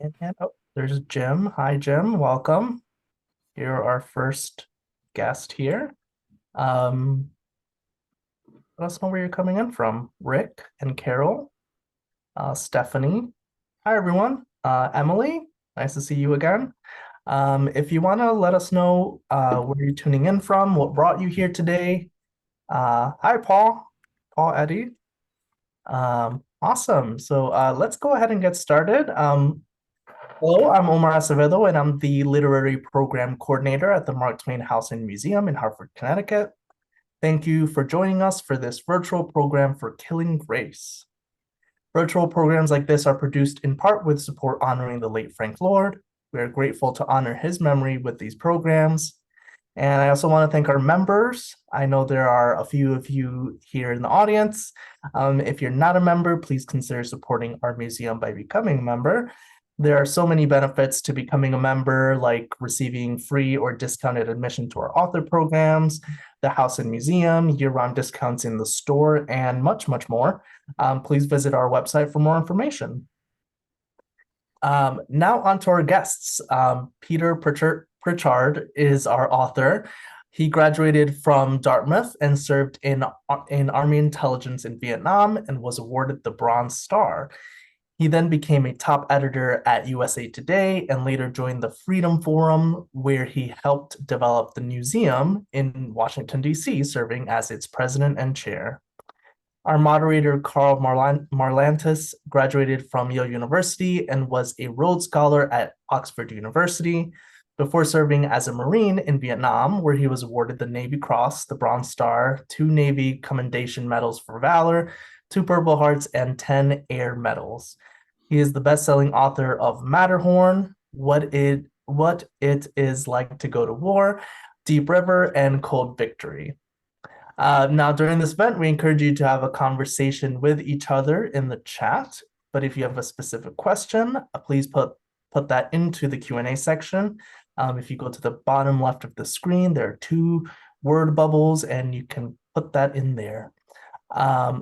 And oh, there's Jim. Hi, Jim. Welcome. You're our first guest here. Um, Let us know where you're coming in from. Rick and Carol, Stephanie. Hi, everyone. Emily, nice to see you again. If you want to let us know where you're tuning in from, what brought you here today. Hi, Paul Eddy. Awesome. So let's go ahead and get started. Hello, I'm Omar Acevedo, and I'm the Literary Program Coordinator at the Mark Twain House and Museum in Hartford, Connecticut. Thank you for joining us for this virtual program for Killing Grace. Virtual programs like this are produced in part with support honoring the late Frank Lord. We are grateful to honor his memory with these programs. And I also want to thank our members. I know there are a few of you here in the audience. If you're not a member, please consider supporting our museum by becoming a member. There are so many benefits to becoming a member, like receiving free or discounted admission to our author programs, the house and museum, year-round discounts in the store, and much, much more. Please visit our website for more information. Now on to our guests. Peter Pritchard is our author. He graduated from Dartmouth and served in Army intelligence in Vietnam and was awarded the Bronze Star. He then became a top editor at USA Today and later joined the Freedom Forum, where he helped develop the museum in Washington, D.C., serving as its president and chair. Our moderator, Carl Marlantis, graduated from Yale University and was a Rhodes Scholar at Oxford University before serving as a Marine in Vietnam, where he was awarded the Navy Cross, the Bronze Star, 2 Navy Commendation Medals for Valor, 2 Purple Hearts, and 10 Air Medals. He is the best-selling author of Matterhorn, What It Is Like to Go to War, Deep River, and Cold Victory. Now, during this event, we encourage you to have a conversation with each other in the chat. But if you have a specific question, please put that into the Q&A section. If you go to the bottom left of the screen, there are 2 word bubbles, and you can put that in there.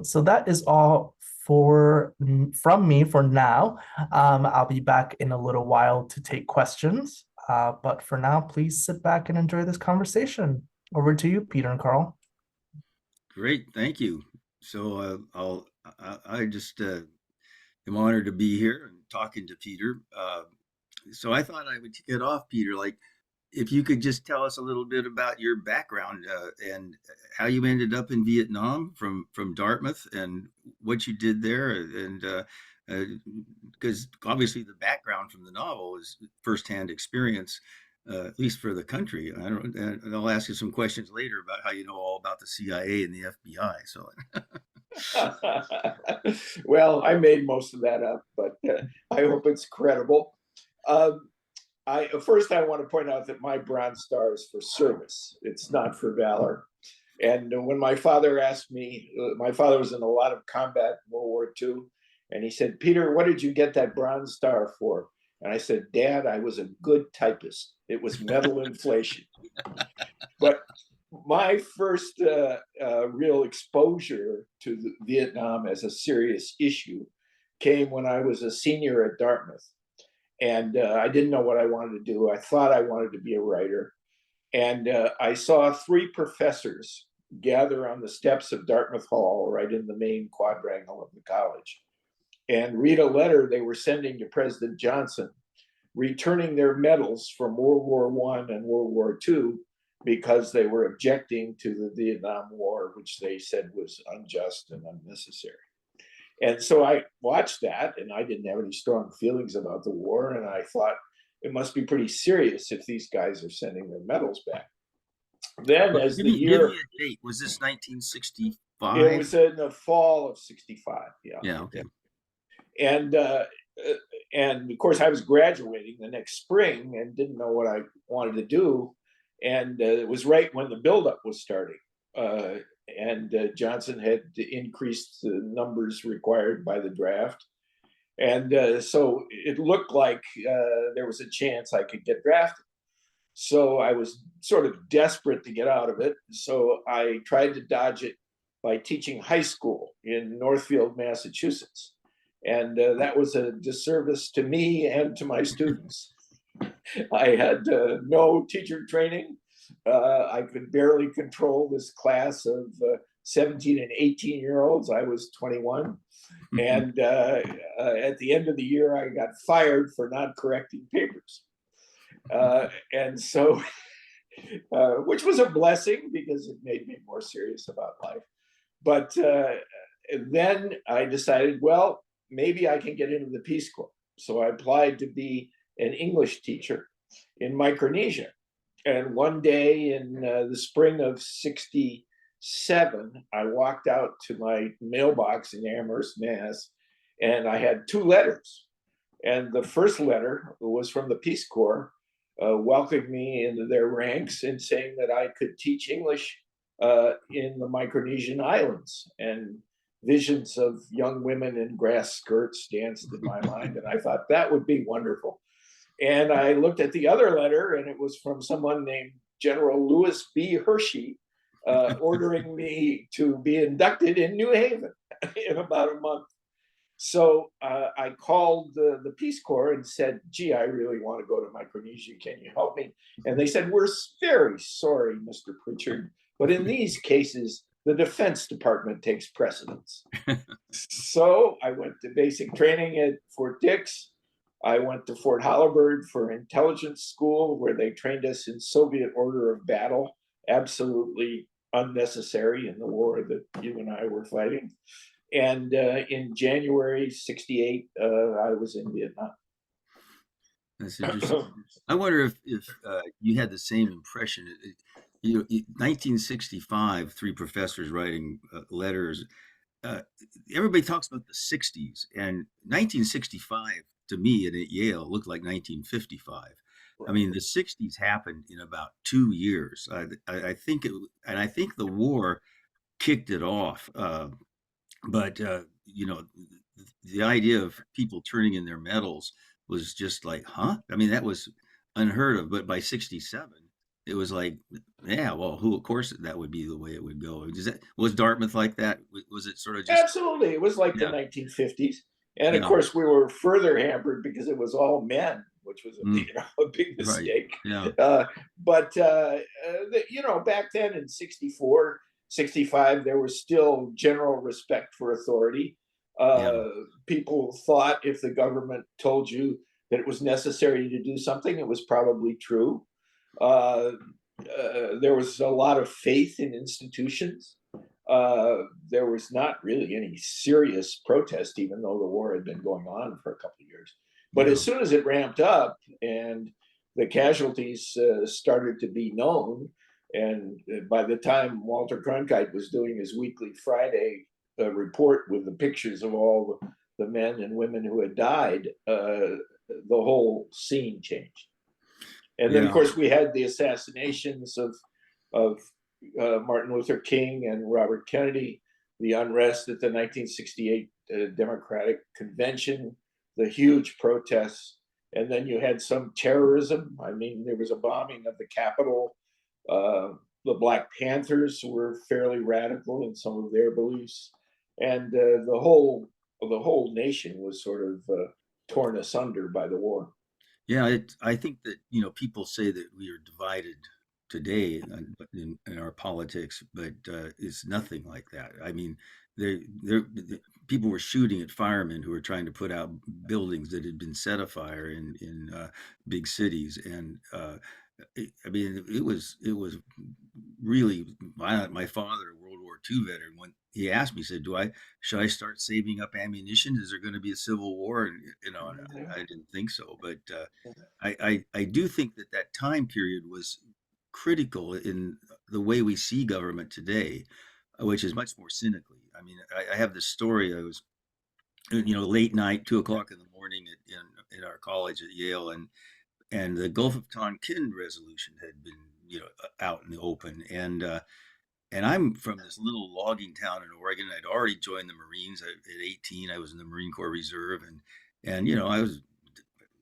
So that is all from me for now. I'll be back in a little while to take questions. But for now, please sit back and enjoy this conversation. Over to you, Peter and Carl. Great, thank you. So I just am honored to be here and talking to Peter. So I thought I would kick it off, Peter. Like, if you could just tell us a little bit about your background and how you ended up in Vietnam from Dartmouth and what you did there, and because obviously the background from the novel is firsthand experience, at least for the country. I don't, and I'll ask you some questions later about how you know all about the CIA and the FBI. So, Well, I made most of that up, but I hope it's credible. Um, first, I want to point out that my Bronze Star is for service. It's not for valor. And when my father asked me, my father was in a lot of combat in World War II, and he said, "Peter, what did you get that Bronze Star for?" And I said, "Dad, I was a good typist. It was metal inflation." But my first real exposure to Vietnam as a serious issue came when I was a senior at Dartmouth. And I didn't know what I wanted to do. I thought I wanted to be a writer. And I saw 3 professors gather on the steps of Dartmouth Hall, right in the main quadrangle of the college, and read a letter they were sending to President Johnson, returning their medals from World War I and World War II because they were objecting to the Vietnam War, which they said was unjust and unnecessary. And so I watched that, and I didn't have any strong feelings about the war. And I thought it must be pretty serious if these guys are sending their medals back. Then, but as give the me year, a date. Was this it 1965? was in the fall of '65. Yeah. Yeah. Okay. And, and of course, I was graduating the next spring and didn't know what I wanted to do. And it was right when the buildup was starting. And Johnson had increased the numbers required by the draft. And so it looked like there was a chance I could get drafted. So I was sort of desperate to get out of it. So I tried to dodge it by teaching high school in Northfield, Massachusetts. And that was a disservice to me and to my students. I had no teacher training. I could barely control this class of 17 and 18-year-olds. I was 21. And at the end of the year, I got fired for not correcting papers. And so, which was a blessing because it made me more serious about life. But then I decided, well, maybe I can get into the Peace Corps. So I applied to be an English teacher in Micronesia. And one day in the spring of '67, I walked out to my mailbox in Amherst, Mass, and I had two letters. And the first letter was from the Peace Corps, welcoming me into their ranks and saying that I could teach English in the Micronesian islands. And visions of young women in grass skirts danced in my mind. And I thought that would be wonderful. And I looked at the other letter, and it was from someone named General Lewis B. Hershey, ordering me to be inducted in New Haven in about a month. So I called the Peace Corps and said, gee, I really want to go to Micronesia. Can you help me? And they said, we're very sorry, Mr. Pritchard, but in these cases, the Defense Department takes precedence. So I went to basic training at Fort Dix. I went to Fort Holabird for intelligence school, where they trained us in Soviet order of battle, absolutely unnecessary in the war that you and I were fighting. And in January '68, I was in Vietnam. That's interesting. I wonder if you had the same impression. You know, 1965, three professors writing letters. Everybody talks about the '60s, and 1965 to me and at Yale looked like 1955. I mean, the '60s happened in about 2 years. I think it, and I think the war kicked it off. But you know, the idea of people turning in their medals was just like, huh? I mean, that was unheard of. But by '67, it was like, yeah, well, who? Of course, that would be the way it would go. Was Dartmouth like that? Was it sort of just? Absolutely. It was like the Yeah, 1950s. And of yeah, course, we were further hampered because it was all men, which was mm, a big right, mistake. yeah, But back then in '64, '65, there was still general respect for authority. yeah, People thought if the government told you that it was necessary to do something, it was probably true. Uh, there was a lot of faith in institutions. There was not really any serious protest, even though the war had been going on for a couple of years. But yeah, as soon as it ramped up and the casualties started to be known, and by the time Walter Cronkite was doing his weekly Friday report with the pictures of all the men and women who had died, the whole scene changed. And then, of yeah, course, we had the assassinations of Martin Luther King and Robert Kennedy, the unrest at the 1968 Democratic Convention, the huge protests, and then you had some terrorism. I mean, there was a bombing of the Capitol. The Black Panthers were fairly radical in some of their beliefs, and the whole nation was sort of torn asunder by the war. yeah. I think that people say that we are divided today in our politics, but it's nothing like that. I mean, people were shooting at firemen who were trying to put out buildings that had been set afire in big cities, and I mean, it was really violent. My father, a World War II veteran, when he asked me, he said, should I start saving up ammunition? Is there going to be a civil war? And I didn't think so, but I do think that time period was critical in the way we see government today, which is much more cynically. I mean, I have this story. I was, late night, 2 o'clock in the morning in our college at Yale, and the Gulf of Tonkin resolution had been, out in the open, and I'm from this little logging town in Oregon. I'd already joined the Marines at 18. I was in the Marine Corps Reserve, and I was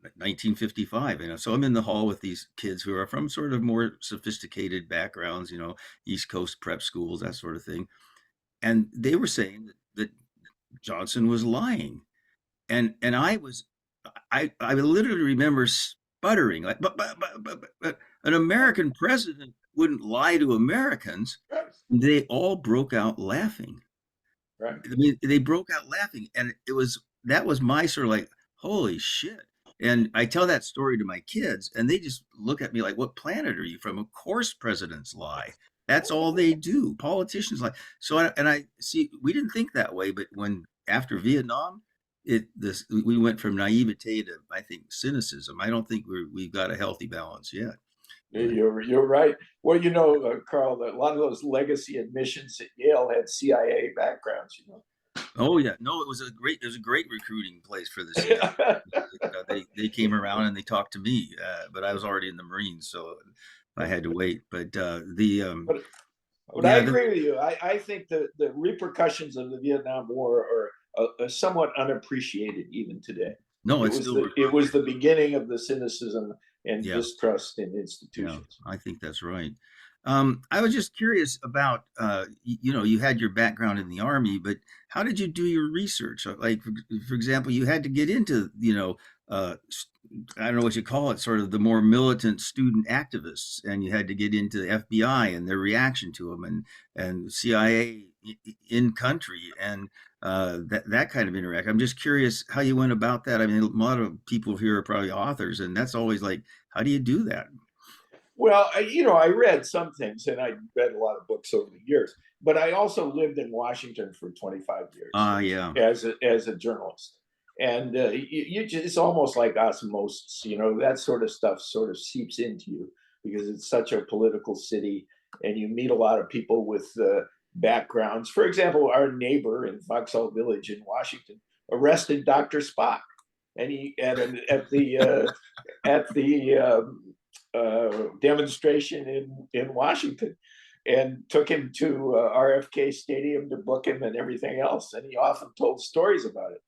1955, so I'm in the hall with these kids who are from sort of more sophisticated backgrounds, East Coast prep schools, that sort of thing, and they were saying that Johnson was lying. and I literally remember sputtering like, but an American president wouldn't lie to Americans. Right. They all broke out laughing. Right. I mean, they broke out laughing, and that was my sort of like, holy shit. And I tell that story to my kids, and they just look at me like, what planet are you from? Of course, presidents lie. That's all they do. Politicians lie. So, I see, we didn't think that way, but when after Vietnam, we went from naivete to, I think, cynicism. I don't think we've got a healthy balance yet. You're right. Well, Carl, a lot of those legacy admissions at Yale had CIA backgrounds. Oh yeah, no, it was a great recruiting place for the CIA. They came around and they talked to me, but I was already in the Marines, so I had to wait. But but I agree with you. I think the repercussions of the Vietnam War are somewhat unappreciated even today. No, It was the beginning of the cynicism and distrust in institutions. Yeah, I think that's right. I was just curious about, you had your background in the Army, but how did you do your research? Like, for example, you had to get into, I don't know what you call it, sort of the more militant student activists, and you had to get into the FBI and their reaction to them, and CIA in country, and that kind of interact. I'm just curious how you went about that. I mean, a lot of people here are probably authors, and that's always like, how do you do that? Well, I read some things, and I read a lot of books over the years. But I also lived in Washington for 25 years Yeah. as a journalist, and it's almost like osmosis. That sort of stuff sort of seeps into you because it's such a political city, and you meet a lot of people with backgrounds. For example, our neighbor in Vauxhall Village in Washington arrested Dr. Spock, and he at the demonstration in Washington, and took him to RFK Stadium to book him and everything else. And he often told stories about it.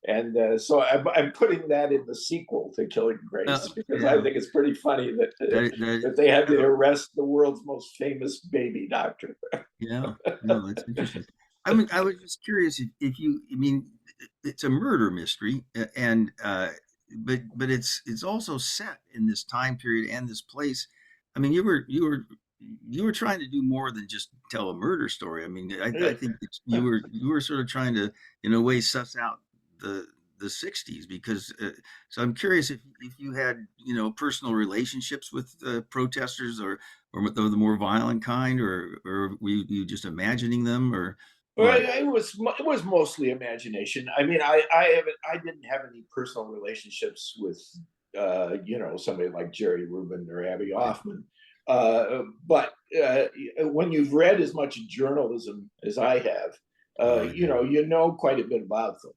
And so I'm putting that in the sequel to Killing Grace because I think it's pretty funny that they had to arrest the world's most famous baby doctor. Yeah, no, that's interesting. I mean, I was just curious if I mean, it's a murder mystery, and but it's also set in this time period and this place. I mean, you were trying to do more than just tell a murder story. I mean, I think that you were sort of trying to, in a way, suss out the 60s because so I'm curious if you had personal relationships with protesters or the more violent kind or were you just imagining them or well, what? it was mostly imagination. I mean, I didn't have any personal relationships with somebody like Jerry Rubin or Abby Hoffman. But when you've read as much journalism as I have, you know quite a bit about them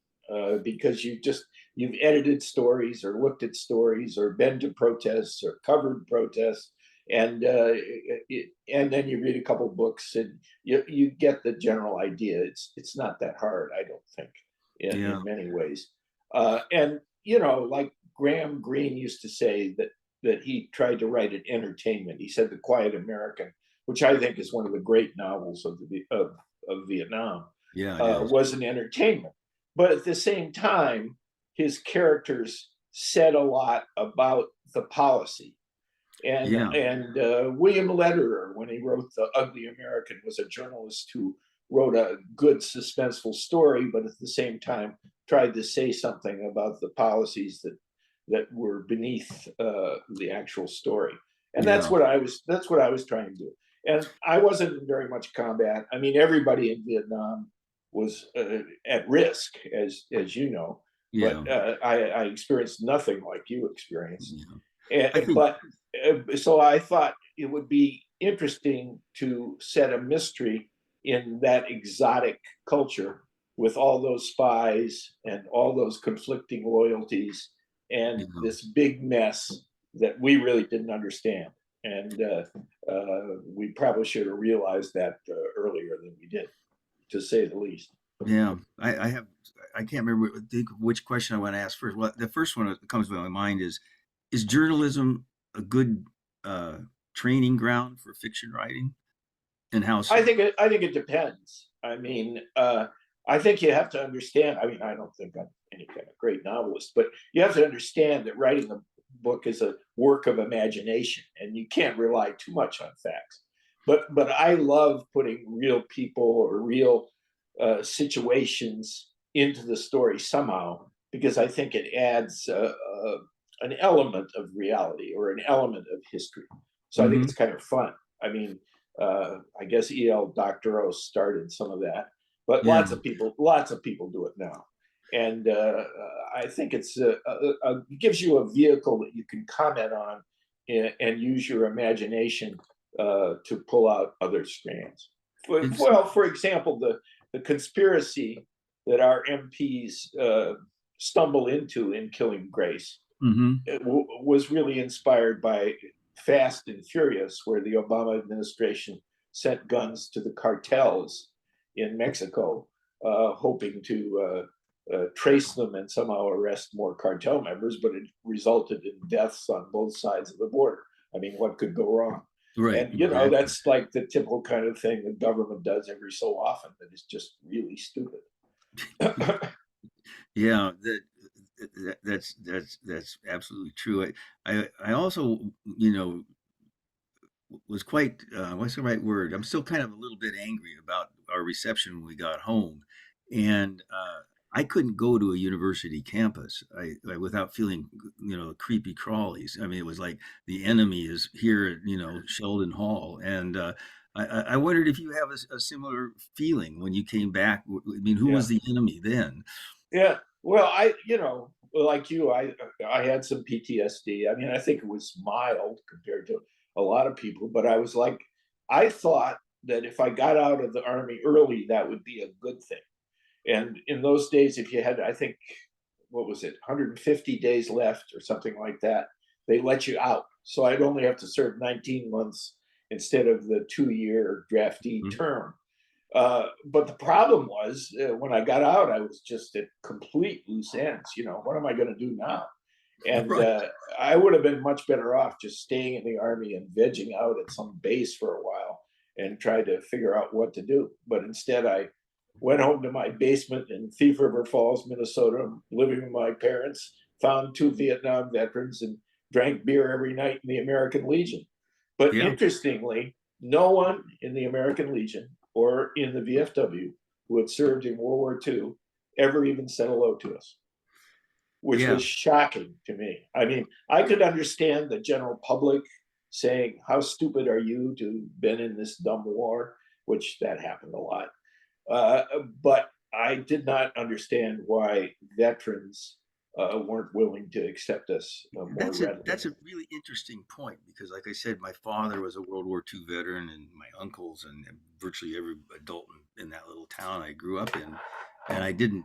because you've edited stories or looked at stories or been to protests or covered protests, and then you read a couple books and you get the general idea. It's not that hard, I don't think, in many ways. And like Graham Greene used to say that he tried to write an entertainment. He said The Quiet American, which I think is one of the great novels of Vietnam, was an entertainment. But at the same time, his characters said a lot about the policy. And William Lederer, when he wrote The Ugly American, was a journalist who wrote a good suspenseful story, but at the same time tried to say something about the policies that were beneath the actual story. And that's what I was trying to do. And I wasn't in very much combat. I mean, everybody in Vietnam was at risk, as you know. But I experienced nothing like you experienced. So I thought it would be interesting to set a mystery in that exotic culture with all those spies and all those conflicting loyalties and this big mess that we really didn't understand. And we probably should have realized that earlier than we did, to say the least. Yeah, I can't remember which question I want to ask first. Well, the first one that comes to my mind is journalism a good training ground for fiction writing? And how so? I think it depends. I mean, I think you have to understand. I mean, I don't think I'm any kind of great novelist, but you have to understand that writing a book is a work of imagination, and you can't rely too much on facts. But I love putting real people or real situations into the story somehow, because I think it adds an element of reality or an element of history. So I think it's kind of fun. I mean, I guess E.L. Doctorow started some of that, but Yeah. lots of people do it now. And I think it gives you a vehicle that you can comment on and use your imagination to pull out other strands. Well, for example, the conspiracy that our MPs stumble into in killing Grace was really inspired by Fast and Furious, where the Obama administration sent guns to the cartels in Mexico, hoping to trace them and somehow arrest more cartel members, but it resulted in deaths on both sides of the border. I mean, what could go wrong? Right. And, you know, that's like the typical kind of thing the government does every so often that is just really stupid. Yeah, that's absolutely true. I also, you know, was quite what's the right word? I'm still kind of a little bit angry about our reception when we got home, and I couldn't go to a university campus without feeling, you know, creepy crawlies. I mean, it was like the enemy is here at, you know, Sheldon Hall, and I wondered if you have a similar feeling when you came back. I mean, who was the enemy then? Yeah. Well, you know, like you, I had some PTSD. I mean, I think it was mild compared to a lot of people, but I was like, I thought that if I got out of the army early, that would be a good thing. And in those days, if you had, I think, what was it, 150 days left or something like that, they let you out. So I'd only have to serve 19 months instead of the 2-year draftee term. But the problem was when I got out, I was just at complete loose ends. You know, what am I going to do now? And I would have been much better off just staying in the army and vegging out at some base for a while and tried to figure out what to do. But instead, I went home to my basement in Thief River Falls, Minnesota, living with my parents, found 2 Vietnam veterans, and drank beer every night in the American Legion. But interestingly, no one in the American Legion or in the VFW who had served in World War II ever even said hello to us, which was shocking to me. I mean, I could understand the general public saying, how stupid are you to have been in this dumb war, which that happened a lot. But I did not understand why veterans weren't willing to accept us more readily. That's a really interesting point, because, like I said, my father was a World War II veteran, and my uncles and virtually every adult in that little town I grew up in. And I didn't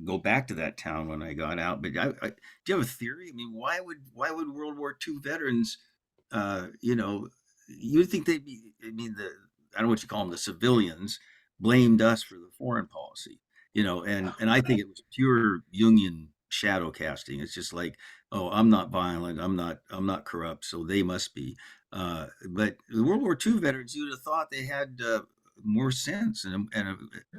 go back to that town when I got out. But do you have a theory? I mean, why would World War II veterans, you know, you'd think they'd be, I mean, I don't know what you call them, the civilians blamed us for the foreign policy, you know, and I think it was pure Jungian shadow casting. It's just like, oh, I'm not violent, I'm not corrupt, so they must be. But the World War II veterans, you'd have thought they had more sense,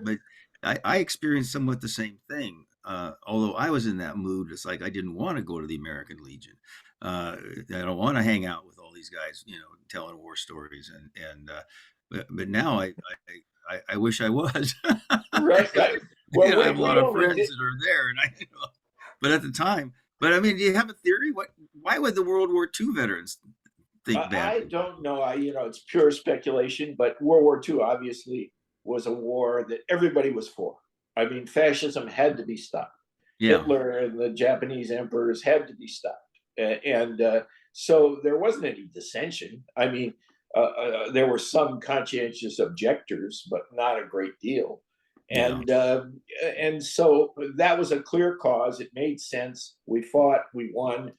but I experienced somewhat the same thing. Although I was in that mood, it's like I didn't want to go to the American Legion. I don't want to hang out with all these guys, you know, telling war stories, but now I wish I was. Right. Well, you know, I have a lot of friends that are there, and you know, but at the time, but I mean, do you have a theory? Why would the World War II veterans think badly? I don't know. You know, it's pure speculation, but World War II obviously was a war that everybody was for. I mean, fascism had to be stopped. Hitler and the Japanese emperors had to be stopped. And so there wasn't any dissension. I mean, there were some conscientious objectors, but not a great deal. And so that was a clear cause. It made sense. We fought, we won.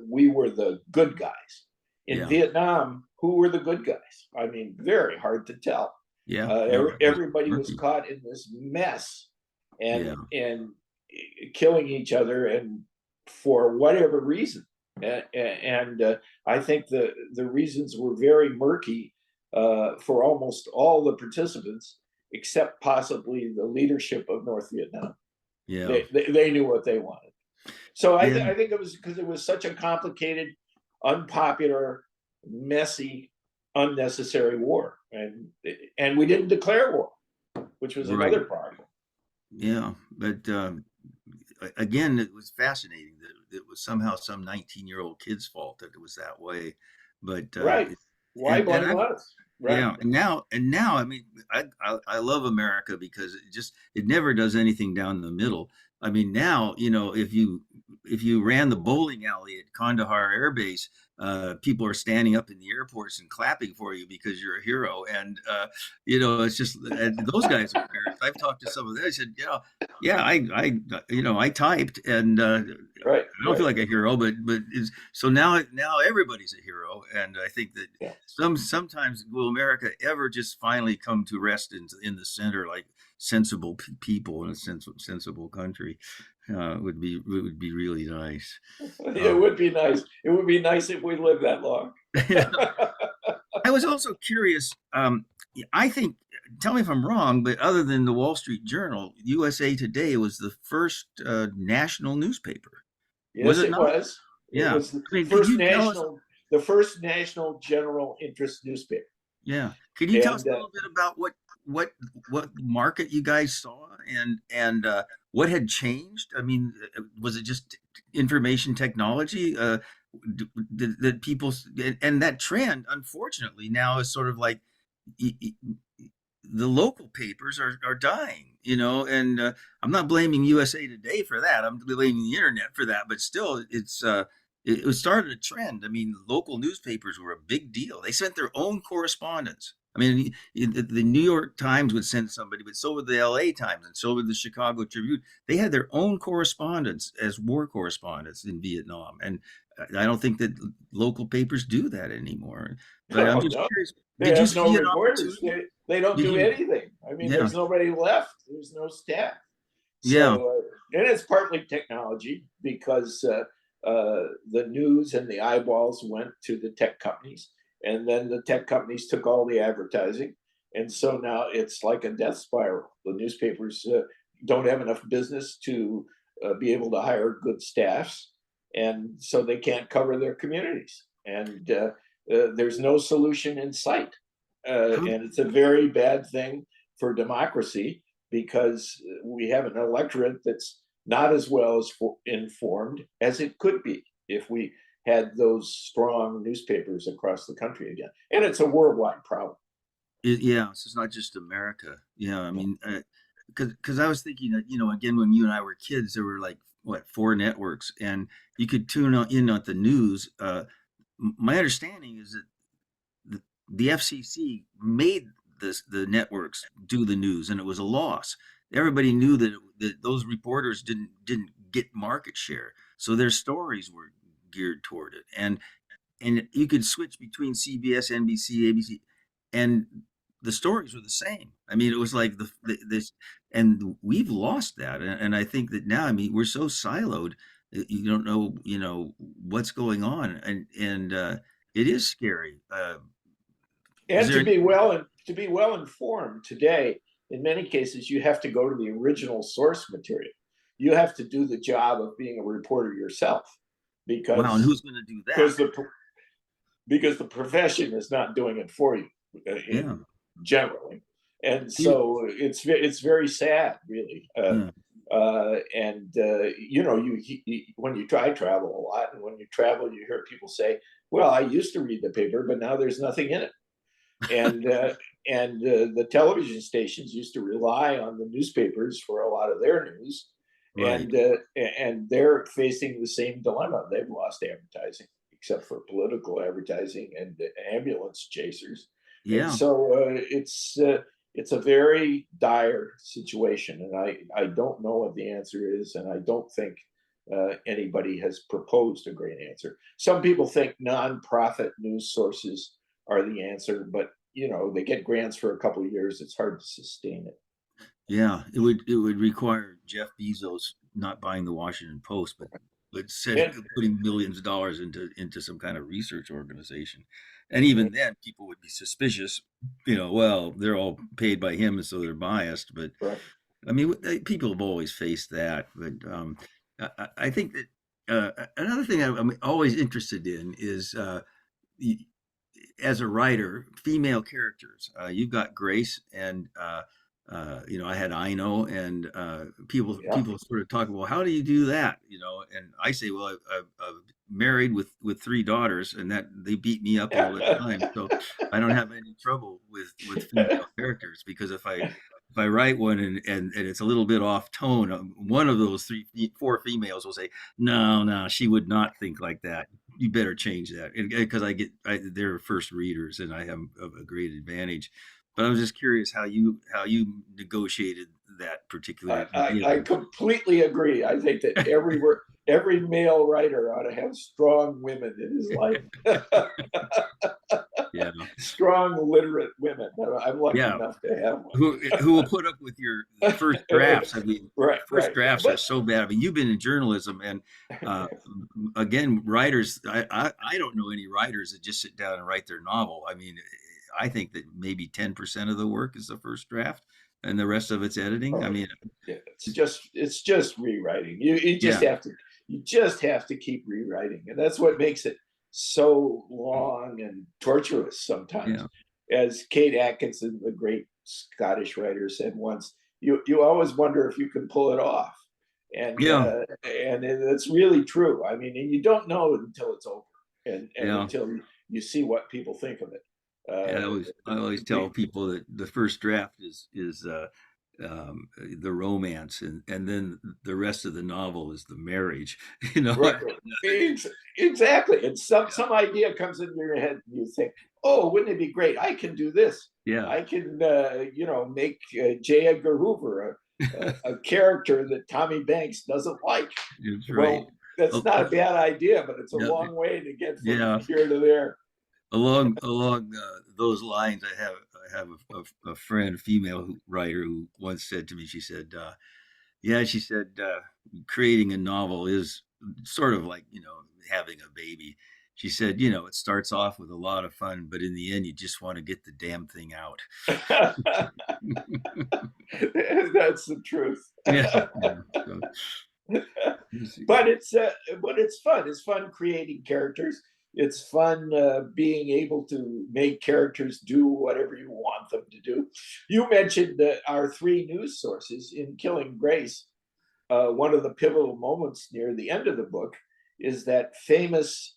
We were the good guys. In Vietnam, who were the good guys? I mean, very hard to tell. Everybody was caught in this mess and killing each other, and for whatever reason. And I think the reasons were very murky for almost all the participants, except possibly the leadership of North Vietnam. Yeah. They knew what they wanted. So Yeah. I think it was because it was such a complicated, unpopular, messy, unnecessary war, and we didn't declare war, which was Right. another problem. Yeah. But again, it was fascinating that it was somehow some 19-year-old kid's fault that it was that way. But Right. Why and blame I'm us? Right. yeah, and now I mean I love America because it never does anything down the middle. I mean now, if you ran the bowling alley at Kandahar Air Base, people are standing up in the airports and clapping for you because you're a hero. And it's just those guys are parents. I've talked to some of them. I said, yeah, I typed, and Right. I don't feel like a hero, but so now everybody's a hero. And I think that Yeah. sometimes will America ever just finally come to rest in the center, like sensible people in a sensible country? Would be really nice. It would be nice. It would be nice if we lived that long. I was also curious. I think, tell me if I'm wrong, but other than the Wall Street Journal, USA Today was the first national newspaper. Was Yes, it it not? was. It Yeah. was I mean, could you tell us? the first national general interest newspaper. Yeah. Could you tell us And a little bit about what market you guys saw and what had changed? I mean, was it just information technology? That people and that trend, unfortunately, now is sort of like the local papers are dying, and I'm not blaming USA Today for that. I'm blaming the internet for that. But still, it started a trend. I mean, local newspapers were a big deal. They sent their own correspondents. I mean, the New York Times would send somebody, but so would the LA Times and so would the Chicago Tribune. They had their own correspondents as war correspondents in Vietnam. And I don't think that local papers do that anymore. But I'm just no, curious, they did you have no see an reporters. opportunity? They don't Did do you? anything. I mean, Yeah. there's nobody left. There's no staff. Yeah. So, and it's partly technology because the news and the eyeballs went to the tech companies, and then the tech companies took all the advertising, and so now it's like a death spiral. The newspapers don't have enough business to be able to hire good staffs, and so they can't cover their communities, and there's no solution in sight, How, and it's a very bad thing for democracy because we have an electorate that's not as well as informed as it could be if we had those strong newspapers across the country again. And it's a worldwide problem. yeah, so it's not just America. Yeah, I mean, because I was thinking that, again, when you and I were kids, there were like what, 4 networks, and you could tune in on the news. My understanding is that the FCC made the networks do the news, and it was a loss. Everybody knew that those reporters didn't get market share, so their stories were geared toward it, and you could switch between CBS, NBC, ABC, and the stories were the same. I mean, it was like this, and we've lost that, and I think that now, I mean, we're so siloed that you don't know, what's going on, and it is scary. Is And there? to be well informed today, in many cases, you have to go to the original source material. You have to do the job of being a reporter yourself Wow, and because who's going to do that? because the because the profession is not doing it for you Yeah. generally, and You, so it's very sad, really. yeah. And you when you travel a lot, and when you travel, you hear people say, "Well, I used to read the paper, but now there's nothing in it." And the television stations used to rely on the newspapers for a lot of their news, Right. and they're facing the same dilemma. They've lost advertising, except for political advertising and ambulance chasers, and Yeah. so it's a very dire situation, and I don't know what the answer is, and I don't think anybody has proposed a great answer. Some people think nonprofit news sources are the answer, but they get grants for a couple of years. It's hard to sustain it. Yeah. It would require Jeff Bezos not buying the Washington Post, but And putting millions of dollars into some kind of research organization. And even then, people would be suspicious. Well, they're all paid by him, and so they're biased. But right. I mean, people have always faced that, but I think that another thing I'm always interested in is y- as a writer, female characters. You've got Grace, and I had Ino, and Yeah. people sort of talk, well, how do you do that? And I say, well, I'm married with three daughters, and that they beat me up all the time, so I don't have any trouble with female characters because if I write one and it's a little bit off tone, one of those four females will say, no, no, she would not think like that. You better change that, because they're first readers, and I have a great advantage. But I was just curious how you negotiated that particular I completely agree. I think that every male writer ought to have strong women in his life. yeah, Strong, literate women. I'm lucky yeah. enough to have Who will put up with your first one. drafts? I mean, Right, first right. drafts are But so bad. I mean, you've been in journalism, and uh, again, writers. I don't know any writers that just sit down and write their novel. I mean, I think that maybe 10% of the work is the first draft, and the rest of it's editing. I oh, mean, yeah, it's just rewriting. yeah, You just have to keep rewriting, and that's what makes it so long and torturous sometimes. yeah, As Kate Atkinson, the great Scottish writer, said once, you always wonder if you can pull it off, yeah, and it's really true. I mean, and you don't know until it's over, and yeah. until you see what people think of it. Yeah, Uh, I always tell we people that the first draft is the romance, and then the rest of the novel is the marriage. You know, Right. Exactly. And some yeah, some idea comes into your head and you think, oh, wouldn't it be great? I can do this. yeah, I can, make J. Edgar Hoover a character that Tommy Banks doesn't like. it's right. Well, that's Oh, not a bad idea, but it's a yeah, long way to get from yeah. here to there. Along those lines, I have a friend, a female writer, who once said to me, she said, "Yeah," she said, "creating a novel is sort of like having a baby." She said, "It starts off with a lot of fun, but in the end, you just want to get the damn thing out." That's the truth. Yeah, yeah. So, but it's fun. It's fun creating characters. It's fun being able to make characters do whatever you want them to do. You mentioned our three news sources in Killing Grace. One of the pivotal moments near the end of the book is that famous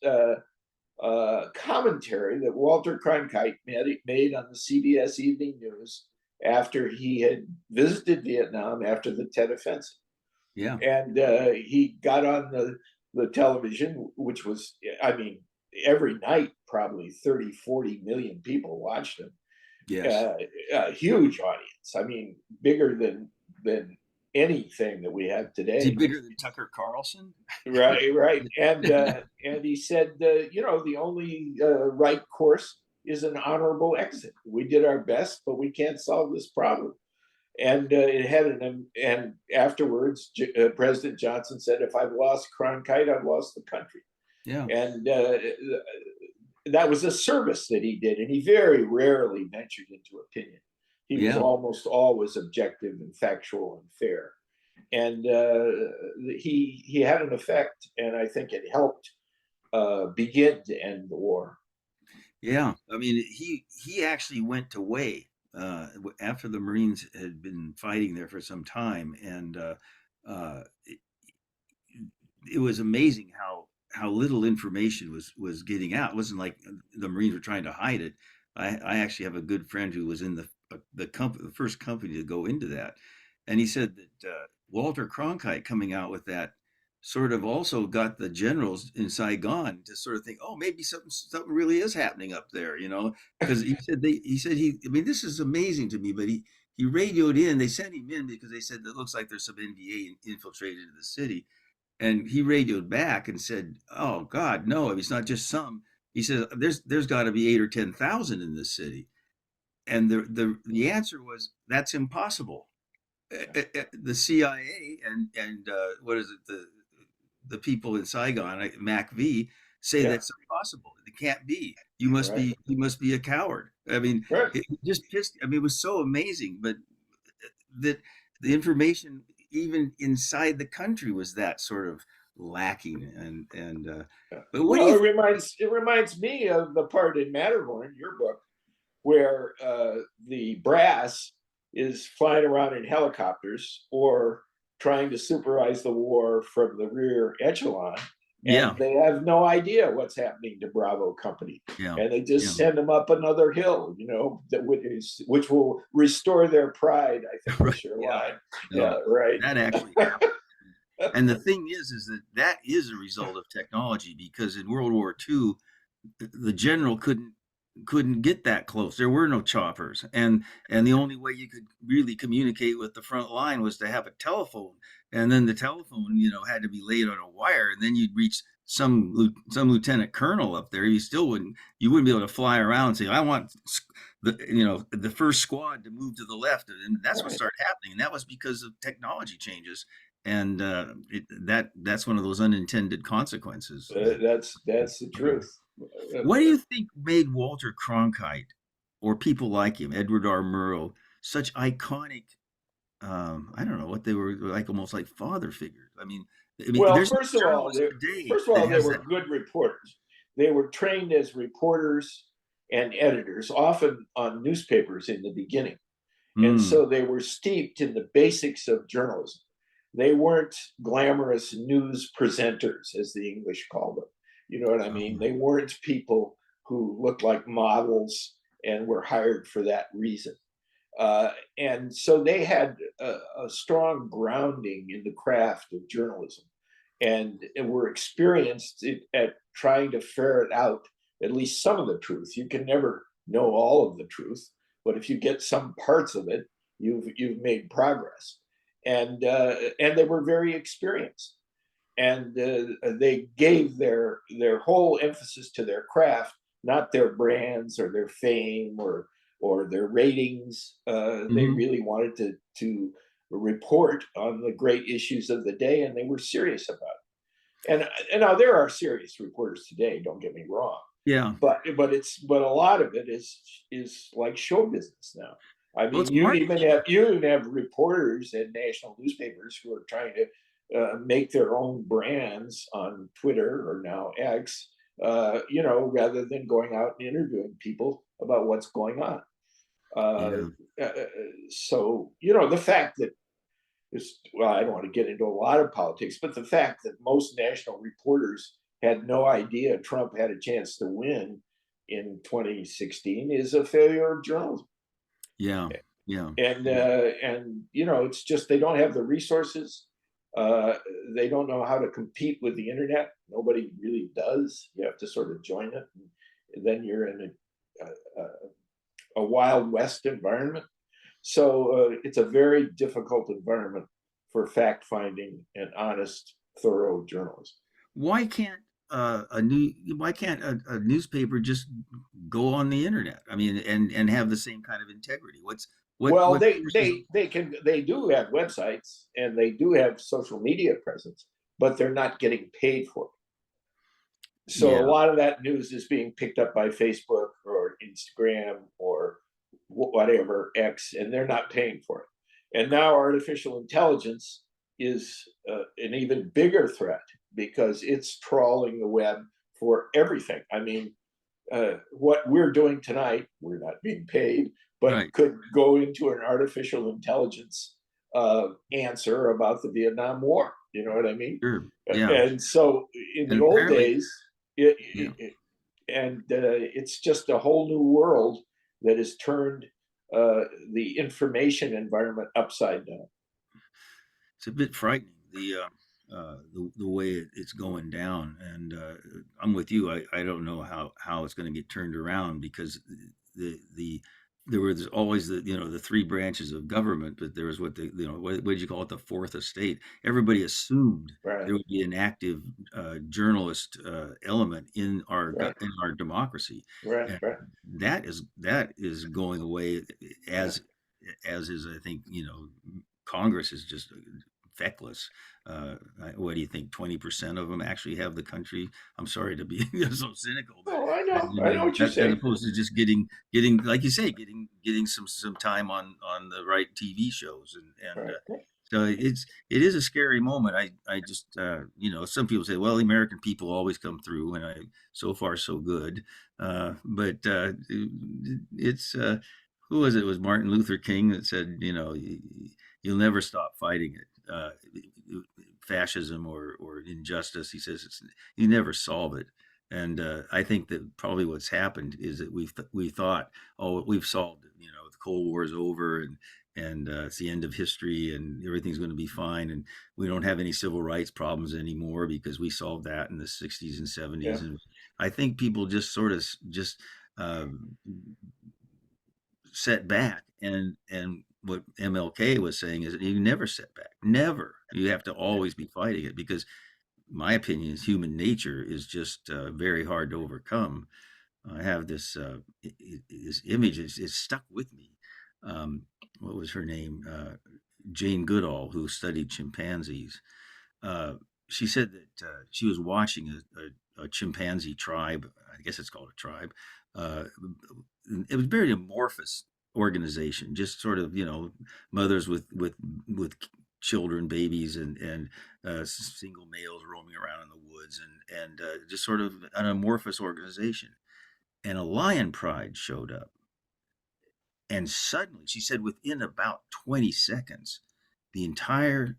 commentary that Walter Cronkite made on the CBS Evening News after he had visited Vietnam after the Tet Offensive. yeah, And he got on the television, which was, I mean, every night, probably 30, 40 million people watched him. yes. A huge audience. I mean, bigger than anything that we have Is he today. bigger than Tucker Carlson? Right, right. And he said, the only right course is an honorable exit. We did our best, but we can't solve this problem. And it had and afterwards, President Johnson said, "If I've lost Cronkite, I've lost the country." Yeah, And that was a service that he did, and he very rarely ventured into opinion. He was yeah, almost always objective and factual and fair, and he had an effect, and I think it helped begin to end the war. yeah. I mean, he actually went to Way after the Marines had been fighting there for some time, and it, it was amazing how little information was getting out. It wasn't like the Marines were trying to hide it. I actually have a good friend who was in the first company to go into that, and he said that Walter Cronkite coming out with that sort of also got the generals in Saigon to sort of think, oh, maybe something really is happening up there, because I mean, this is amazing to me, but he radioed in. They sent him in because they said it looks like there's some NVA infiltrated into the city, and he radioed back and said, "Oh God, no! It's not just some." He says, "There's got to be 8 or 10,000 in this city," and the answer was, "That's impossible." The CIA and what is it, the people in Saigon, like MacV, say Yeah, that's impossible. It can't be. right, You must be a coward. I mean, right. it just pissed. I mean, it was so amazing, but that the information even inside the country was that sort of lacking. But what do Well, you it reminds me of the part in Matterhorn, your book, where the brass is flying around in helicopters or trying to supervise the war from the rear echelon, yeah, and they have no idea what's happening to Bravo Company, yeah, and they yeah. just send them up another hill, which will restore their pride. I think Right. is your Yeah. line. No, Yeah, right. that actually happened. And the thing is that that is a result of technology, because in World War II, the general couldn't get that close. There were no choppers, and the only way you could really communicate with the front line was to have a telephone, and then the telephone, had to be laid on a wire, and then you'd reach some lieutenant colonel up there. You wouldn't be able to fly around and say, I want the first squad to move to the left, and that's what Right. started happening, and that was because of technology changes, and that's one of those unintended consequences. That's the truth. What do you think made Walter Cronkite, or people like him, Edward R. Murrow, such iconic? I don't know what they were like, almost like father figures. I mean, Well, there's no journalist today that they has were that. good reporters. They were trained as reporters and editors, often on newspapers in the beginning. And Mm, so they were steeped in the basics of journalism. They weren't glamorous news presenters, as the English called them. You know what I mean? um, They weren't people who looked like models and were hired for that reason. And so they had a strong grounding in the craft of journalism and were experienced at trying to ferret out at least some of the truth. You can never know all of the truth, but if you get some parts of it, you've made progress. And they were very experienced, and they gave their whole emphasis to their craft, not their brands or their fame or their ratings. They mhm. really wanted to report on the great issues of the day, and they were serious about it. And now there are serious reporters today. Don't get me wrong, Yeah. but a lot of it is like show business now. I Well, mean, it's marketing. you even have reporters at national newspapers who are trying to make their own brands on Twitter or now X, rather than going out and interviewing people about what's going on. Uh, Yeah. so the fact that well, I don't want to get into a lot of politics, but the fact that most national reporters had no idea Trump had a chance to win in 2016 is a failure of journalism. Yeah. Yeah. And it's just they don't have the resources. Uh, they don't know how to compete with the internet. Nobody really does. You have to sort of join it, and then you're in a Wild West environment. So it's a very difficult environment for fact finding and honest, thorough journalism. Why can't a newspaper just go on the internet? I mean, and have the same kind of integrity. Well, What forces? they do have websites and they do have social media presence, but they're not getting paid for it. So a Yeah. lot of that news is being picked up by Facebook or Instagram or whatever X, and they're not paying for it. And now artificial intelligence is an even bigger threat because it's trawling the web for everything. I mean, what we're doing tonight, we're not being paid, but Right. could go into an artificial intelligence answer about the Vietnam War. You know what I mean? Sure. Yeah. And so in the And old apparently, days, yeah. it's just a whole new world that has turned the information environment upside down. It's a bit frightening, the way it's going down, and I'm with you. I don't know how it's going to get turned around, because the there was always the three branches of government, but there was what did you call it, the fourth estate. Everybody assumed Right, there would be an active journalist element in right, in our democracy, right, and right. that is going away, Yeah. as is, I think, Congress is just feckless. What do you think? 20% of them actually have the country. I'm sorry to be so cynical, but Oh, I know you what you're as saying. opposed to just getting like you say, getting some time on the right TV shows and Right. so it is a scary moment. I just some people say, well, the American people always come through, and I so far so good. But it's who was it? It was Martin Luther King that said, you'll never stop fighting it. Fascism or injustice. He says you never solve it. And I think that probably what's happened is that we thought, oh, we've solved it. The Cold War is over, and it's the end of history, and everything's going to be fine, and we don't have any civil rights problems anymore because we solved that in the 60s and 70s. Yeah. And I think people just sort of just um, set back, and what MLK was saying is that you never set back, never. You have to always be fighting it because my opinion is human nature is just very hard to overcome. I have this image is stuck with me. Um, what was her name? Jane Goodall, who studied chimpanzees. Uh, she said that she was watching a chimpanzee tribe. I guess it's called a tribe. Uh, it was very amorphous organization, just sort of mothers with children, babies, and single males roaming around in the woods, and just sort of an amorphous organization. And a lion pride showed up, and suddenly, she said, within about 20 seconds, the entire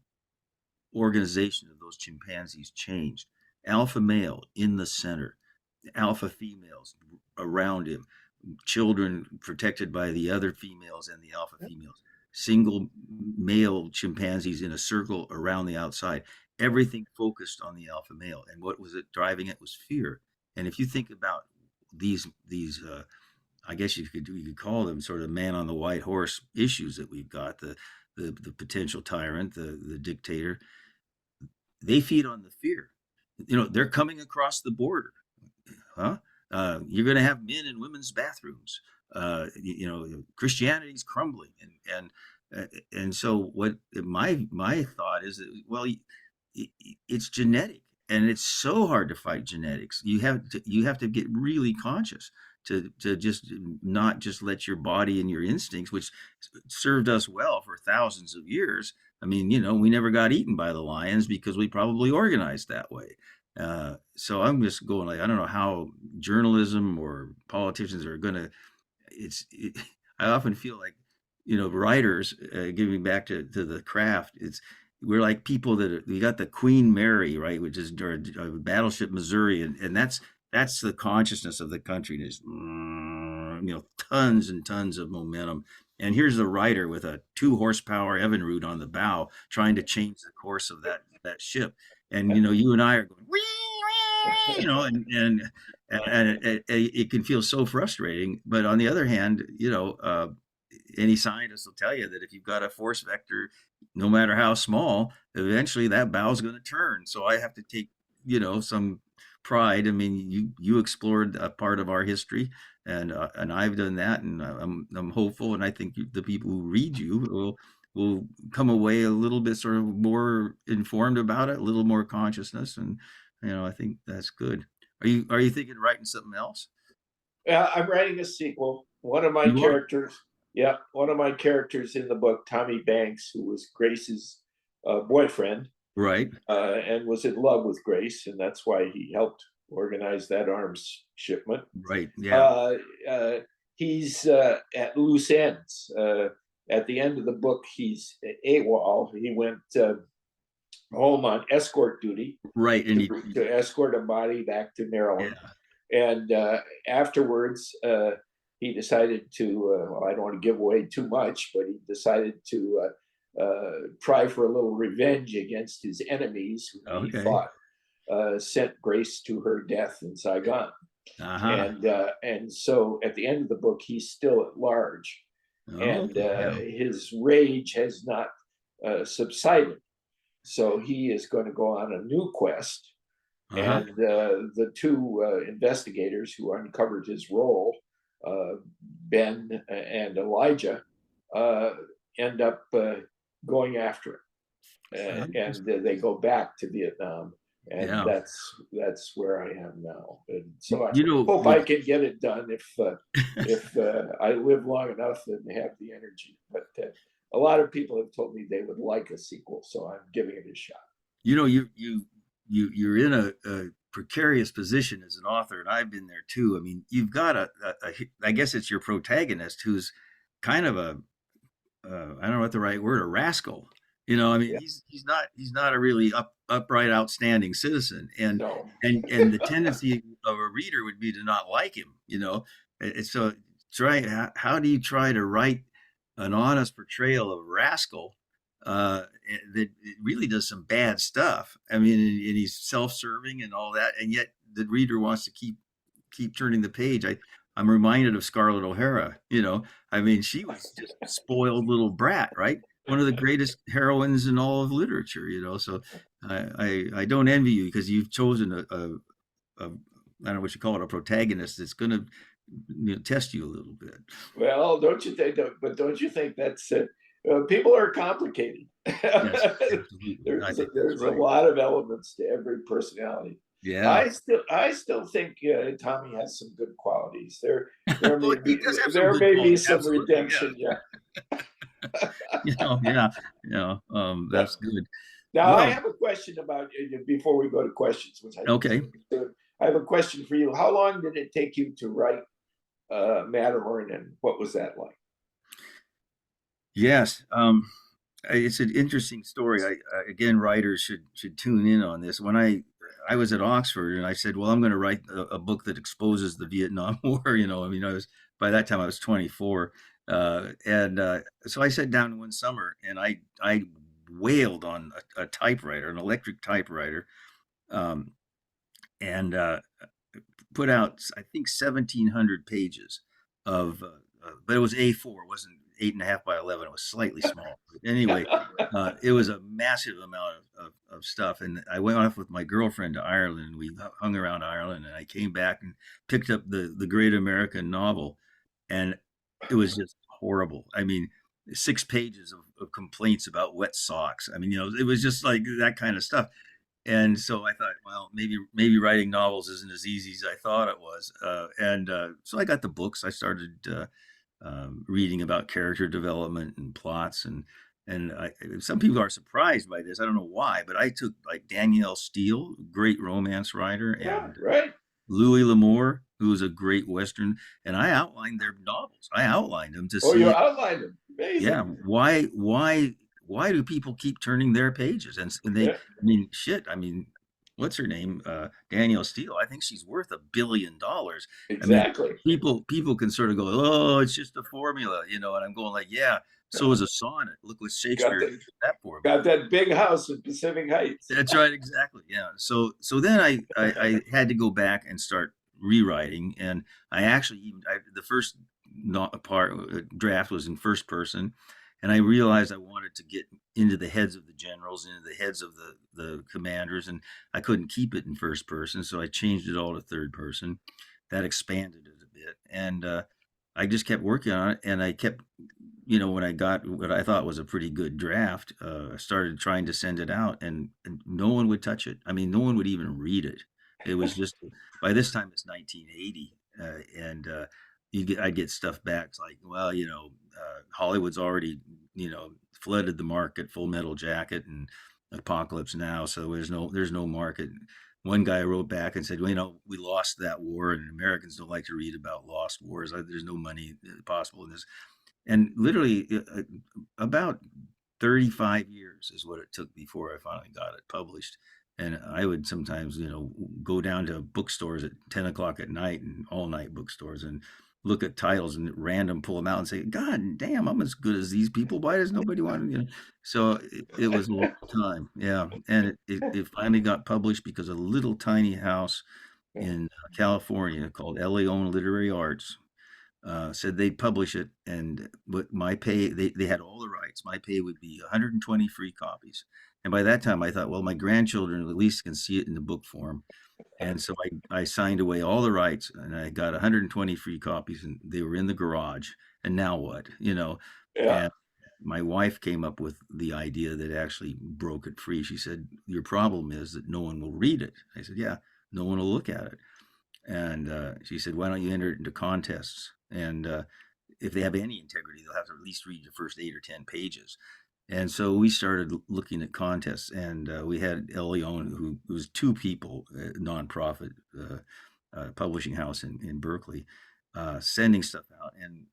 organization of those chimpanzees changed. Alpha male in the center, alpha females around him, children protected by the other females and the alpha females, single male chimpanzees in a circle around the outside. Everything focused on the alpha male. And what was it driving it was fear. And if you think about these I guess you could call them sort of man on the white horse issues that we've got, the potential tyrant, the dictator, they feed on the fear. They're coming across the border, huh? You're going to have men in women's bathrooms. Christianity's crumbling, and so what my thought is that, well, it's genetic, and it's so hard to fight genetics. You have to get really conscious to just not just let your body and your instincts, which served us well for thousands of years. I mean, we never got eaten by the lions because we probably organized that way. So I'm just going like, I don't know how journalism or politicians are going to, I often feel like, writers, giving back to the craft, we're like people we got the Queen Mary, right, which is Battleship Missouri. And that's the consciousness of the country. There's, tons and tons of momentum. And here's a writer with a 2 horsepower Evinrude on the bow trying to change the course of that ship. And, you and I are going, wee, and it can feel so frustrating. But on the other hand, any scientist will tell you that if you've got a force vector, no matter how small, eventually that bow is going to turn. So I have to take, some pride. I mean, you explored a part of our history, and I've done that, and I'm hopeful, and I think the people who read you will come away a little bit sort of more informed about it, a little more consciousness, and I think that's good. Are you thinking of writing something else? Yeah, I'm writing a sequel. One of my You are? characters, yeah, one of my characters in the book, Tommy Banks, who was Grace's boyfriend, Right. and was in love with Grace, and that's why he helped organize that arms shipment. Right. Yeah. He's at loose ends. At the end of the book, he's AWOL. He went home on escort duty, Right. And to escort a body back to Maryland. yeah. And afterwards, he decided to, well, I don't want to give away too much, but he decided to try for a little revenge against his enemies, who he Okay. thought sent Grace to her death in Saigon. And so at the end of the book, he's still at large, and Yeah. his rage has not subsided. So he is going to go on a new quest. And the two investigators who uncovered his role, Ben and Elijah, end up going after him. and they go back to Vietnam, and Yeah. that's where I am now. And so I You know, hope I can get it done if I live long enough and have the energy. But a lot of people have told me they would like a sequel, so I'm giving it a shot. you know, you're in a precarious position as an author, and I've been there too. I mean, you've got I guess it's your protagonist who's kind of I don't know what the right word, a rascal. You know, I mean, Yeah, he's not a really upright, outstanding citizen, no, and the tendency of a reader would be to not like him. You know, so how do you try to write an honest portrayal of a rascal that really does some bad stuff? I mean, and he's self-serving and all that, and yet the reader wants to keep turning the page. I'm reminded of Scarlett O'Hara. You know, I mean, she was just a spoiled little brat, right? One of the greatest heroines in all of literature. You know, so I don't envy you because you've chosen a I don't know what you call it, a protagonist that's going to test you a little bit. well, don't you think? But don't you think that's it? People are complicated. Yes, absolutely. I think that's There's a right. lot of elements to every personality. Yeah. I still think Tommy has some good qualities. There Well, may he be does have some there good may be qualities. some Absolutely. Yeah. redemption. Yeah. You know, yeah. That's good. Now I Well, have a question about before we go to questions, which I think is okay. going to be soon. I have a question for you. How long did it take you to write Matterhorn, and what was that like? Yes. It's an interesting story. Again, writers should tune in on this. When I was at Oxford and I said, well, I'm going to write a book that exposes the Vietnam War. You know, I mean, by that time I was 24, and so I sat down one summer and I wailed on a typewriter, an electric typewriter, um, and put out I think 1,700 pages of, but it was A4. It wasn't 8.5 by 11. It was slightly small. But anyway, it was a massive amount of stuff. And I went off with my girlfriend to Ireland. And we hung around Ireland, and I came back and picked up the Great American Novel, and it was just horrible. I mean, 6 pages of complaints about wet socks. I mean, it was just like that kind of stuff. And so I thought, well, maybe writing novels isn't as easy as I thought it was. And so I got the books. I started reading about character development and plots, and some people are surprised by this. I don't know why, but I took like Danielle Steele, great romance writer, Yeah, and right. Louis L'Amour, who is a great Western, and I outlined their novels. I outlined them to Oh, you see, outlined them. yeah, Amazing. why do people keep turning their pages? And they, Yeah, I mean, shit. I mean, what's her name? Danielle Steele. I think she's worth $1 billion. I mean, exactly. people can sort of go, oh, it's just a formula, and I'm going like, yeah. So Yeah. is a sonnet. Look what Got Shakespeare did the with that formula. got that big house in Pacific Heights. That's right, exactly. Yeah. So then I had to go back and start rewriting, and I actually the first not part draft was in first person, and I realized I wanted to get into the heads of the generals, into the heads of the commanders, and I couldn't keep it in first person, so I changed it all to third person. That expanded it a bit, and I just kept working on it, and I kept, when I got what I thought was a pretty good draft, I started trying to send it out, and no one would touch it. I mean, no one would even read it. It was just, by this time it's 1980, and I'd get stuff back like, well, Hollywood's already, flooded the market, Full Metal Jacket and Apocalypse Now, so there's no market. One guy wrote back and said, well, we lost that war, and Americans don't like to read about lost wars. There's no money possible in this. And literally about 35 years is what it took before I finally got it published. And I would sometimes, go down to bookstores at 10 o'clock at night, and all night bookstores, and look at titles and random pull them out and say, God damn, I'm as good as these people. Why does nobody want to? So it was a long time. Yeah. And it finally got published because a little tiny house in California called Leon Literary Arts said they'd publish it, and but my pay, they had all the rights. My pay would be 120 free copies. And by that time I thought, well, my grandchildren at least can see it in the book form. And so I signed away all the rights, and I got 120 free copies, and they were in the garage. And now what? Yeah. And my wife came up with the idea that actually broke it free. She said, "Your problem is that no one will read it." I said, "Yeah, no one will look at it." And she said, "Why don't you enter it into contests? And if they have any integrity, they'll have to at least read the first 8 or 10 pages." And so we started looking at contests, and we had El Leon, who was two people, a nonprofit publishing house in Berkeley, sending stuff out, and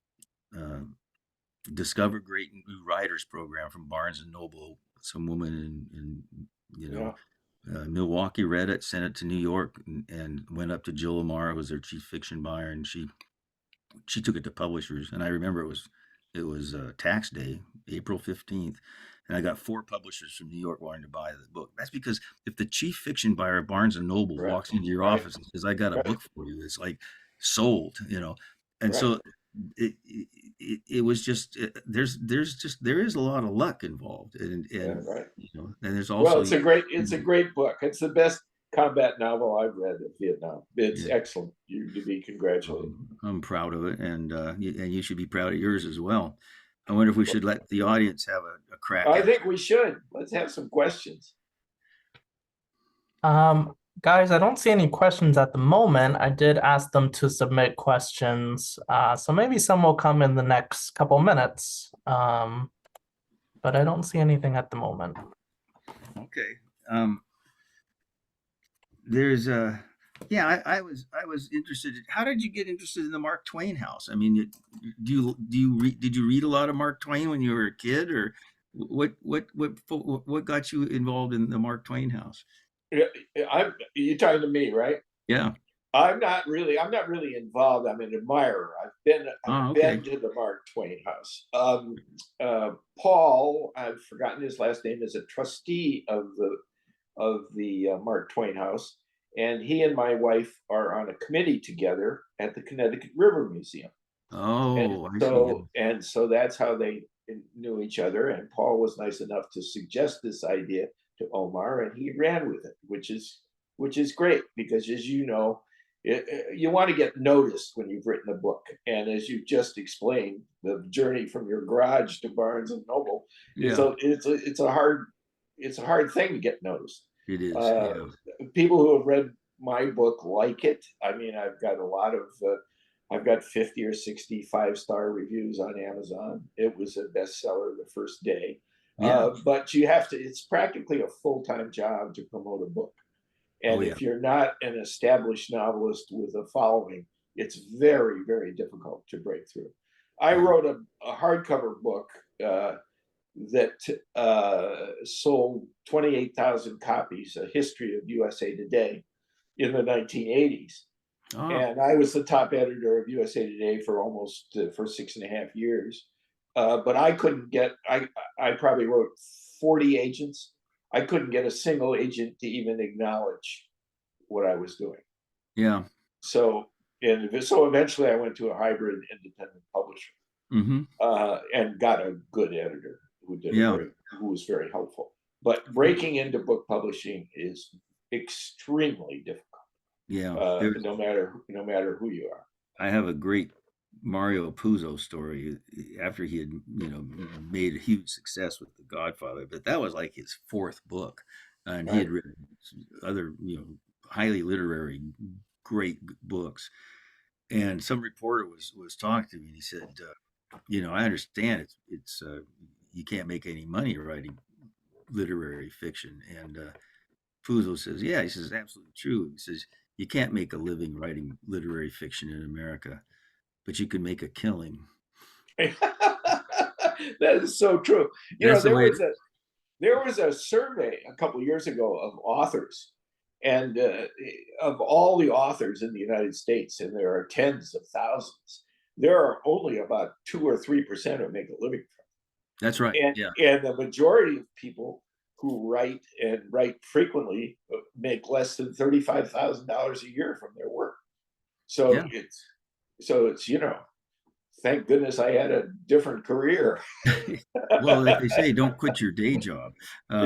uh, discovered great new writers program from Barnes and Noble. Some woman in you Yeah. know Milwaukee read it, sent it to New York, and went up to Jill Lamar, who was their chief fiction buyer, and she took it to publishers. And I remember it was tax day, April 15th, and I got 4 publishers from New York wanting to buy the book. That's because if the chief fiction buyer at Barnes and Noble Right. walks into your Right. office and says, "I got a Right. book for you," it's like sold, And Right. so it was just there is a lot of luck involved, and Yeah, right. and there's Well, also it's a great book. It's the best combat novel I've read of Vietnam. It's yeah, excellent. You to be congratulated. I'm proud of it, and you should be proud of yours as well. I wonder if we should let the audience have a crack I at it. think we should. Let's have some questions. Guys, I don't see any questions at the moment. I did ask them to submit questions, so maybe some will come in the next couple minutes. But I don't see anything at the moment. Okay. There's yeah, I was interested. How did you get interested in the Mark Twain House? I mean, did you read a lot of Mark Twain when you were a kid, or what got you involved in the Mark Twain House? Yeah, you're talking to me, right? Yeah. I'm not really involved. I'm an admirer. Oh, I've okay. been to the Mark Twain House. Paul, I've forgotten his last name, is a trustee of the Mark Twain House, and he and my wife are on a committee together at the Connecticut River Museum. And Oh, I see. Yeah. so that's how they knew each other. And Paul was nice enough to suggest this idea to Omar, and he ran with it, which is great because, as you know, you want to get noticed when you've written a book. And as you just explained, the journey from your garage to Barnes and Noble is Yeah, it's a hard thing to get noticed. it is. Uh, Yeah. People who have read my book like it. I mean, I've got 50 or 65-star reviews on Amazon. It was a bestseller the first day. Yeah. But you have to, it's practically a full-time job to promote a book. Oh, And yeah. if you're not an established novelist with a following, it's very, very difficult to break through. I Yeah. wrote a hardcover book that sold 28,000 copies, A History of USA Today, in the 1980s. Oh, And I was the top editor of USA Today for almost for 6.5 years. But I couldn't get, I probably wrote 40 agents. I couldn't get a single agent to even acknowledge what I was doing. yeah. So, so eventually I went to a hybrid independent publisher Mm-hmm. and got a good editor Yeah. who was very helpful. But breaking into book publishing is extremely difficult. Yeah. No matter who you are. I have a great Mario Puzo story after he had, made a huge success with The Godfather, but that was like his fourth book, and he Right. had written other, highly literary, great books. And some reporter was talking to me, and he said, "I understand it's you can't make any money writing literary fiction." And Puzo says, "Yeah," he says, "absolutely true." He says, "You can't make a living writing literary fiction in America, but you can make a killing." That is so true. That's the way. There was a survey a couple of years ago of authors, and of all the authors in the United States, and there are tens of thousands. There are only about 2 or 3% who make a living from That's right. it, Yeah. and the majority of people who write and write frequently make less than $35,000 a year from their work. So Yeah. it's thank goodness I had a different career. Well, like they say, don't quit your day job. Uh,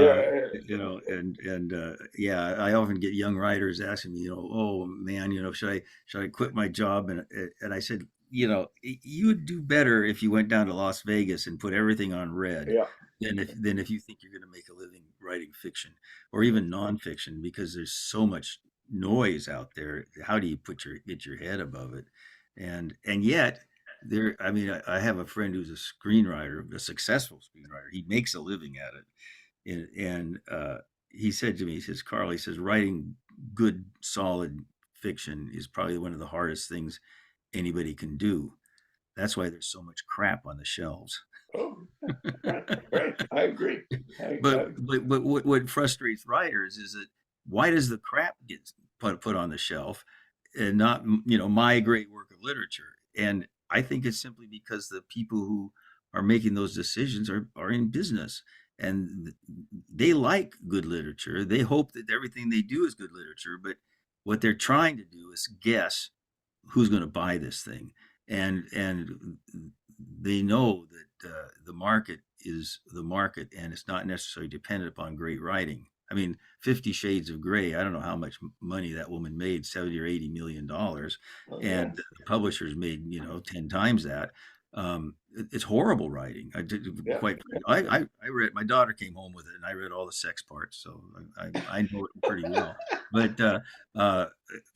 Yeah, and yeah, I often get young writers asking me, "Oh man, should I quit my job?" And I said, you would do better if you went down to Las Vegas and put everything on red Yeah. than if you think you're going to make a living writing fiction or even nonfiction, because there's so much noise out there. How do you get your head above it? And yet there, I mean, I have a friend who's a screenwriter, a successful screenwriter. He makes a living at it, and he said to me, he says, Carl, he says, writing good, solid fiction is probably one of the hardest things anybody can do. That's why there's so much crap on the shelves. Oh, right, right. I agree. But what frustrates writers is that why does the crap get put on the shelf and not my great work of literature? And I think it's simply because the people who are making those decisions are in business, and they like good literature. They hope that everything they do is good literature, but what they're trying to do is guess who's going to buy this thing, and they know that the market is the market, and it's not necessarily dependent upon great writing. I mean, 50 Shades of Grey, I don't know how much money that woman made, 70 or 80 million dollars, Oh, and yes. the publishers made 10 times that. It's horrible writing. I did Yeah. quite. I read. My daughter came home with it, and I read all the sex parts, so I know it pretty well. But uh,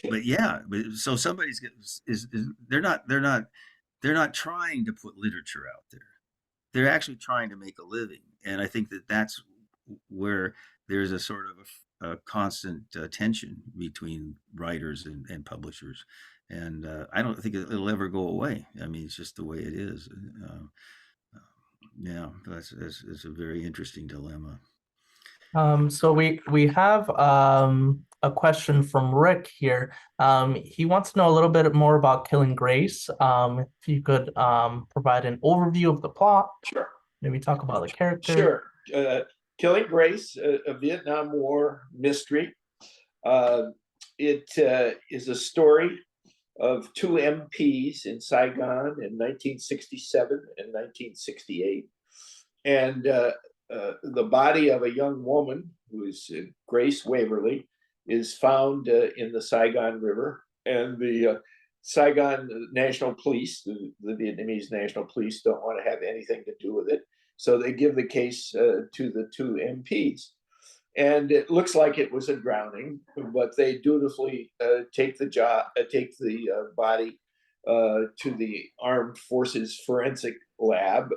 but yeah, so somebody's is they're not trying to put literature out there. They're actually trying to make a living, and I think that that's where there's a sort of a constant tension between writers and publishers, and I don't think it'll ever go away. I mean, it's just the way it is. Uh, yeah, that's a very interesting dilemma. So we have a question from Rick here. He wants to know a little bit more about Killing Grace. If you could provide an overview of the plot, Sure. maybe talk about the character. Sure. Killing Grace, a Vietnam War mystery. It is a story of two MPs in Saigon in 1967 and 1968. And the body of a young woman, who is Grace Waverly, is found in the Saigon River. And the Saigon National Police, the Vietnamese National Police, don't want to have anything to do with it. So they give the case to the two MPs. And it looks like it was a drowning, but they dutifully take the body to the Armed Forces Forensic Lab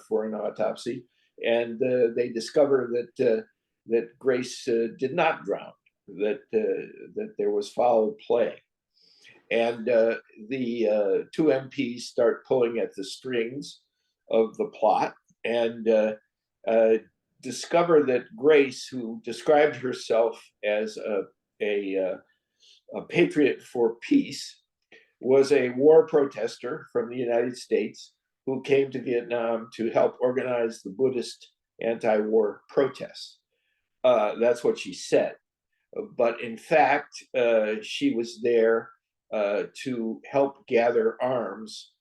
for an autopsy, and they discover that Grace did not drown, that there was foul play, and the two MPs start pulling at the strings of the plot and discover that Grace, who described herself as a patriot for peace, was a war protester from the United States who came to Vietnam to help organize the Buddhist anti-war protests. That's what she said. But in fact, she was there to help gather arms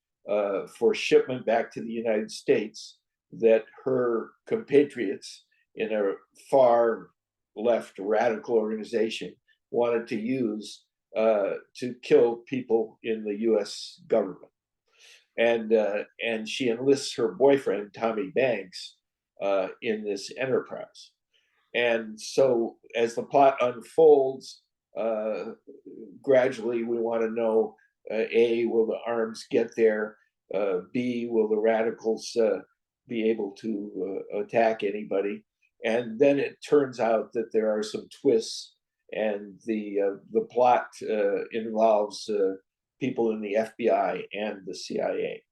for shipment back to the United States that her compatriots in a far left radical organization wanted to use to kill people in the US government. And she enlists her boyfriend, Tommy Banks, in this enterprise. And so as the plot unfolds, gradually we want to know, A, will the arms get there? B, will the radicals be able to attack anybody? And then it turns out that there are some twists, and the plot involves people in the FBI and the CIA.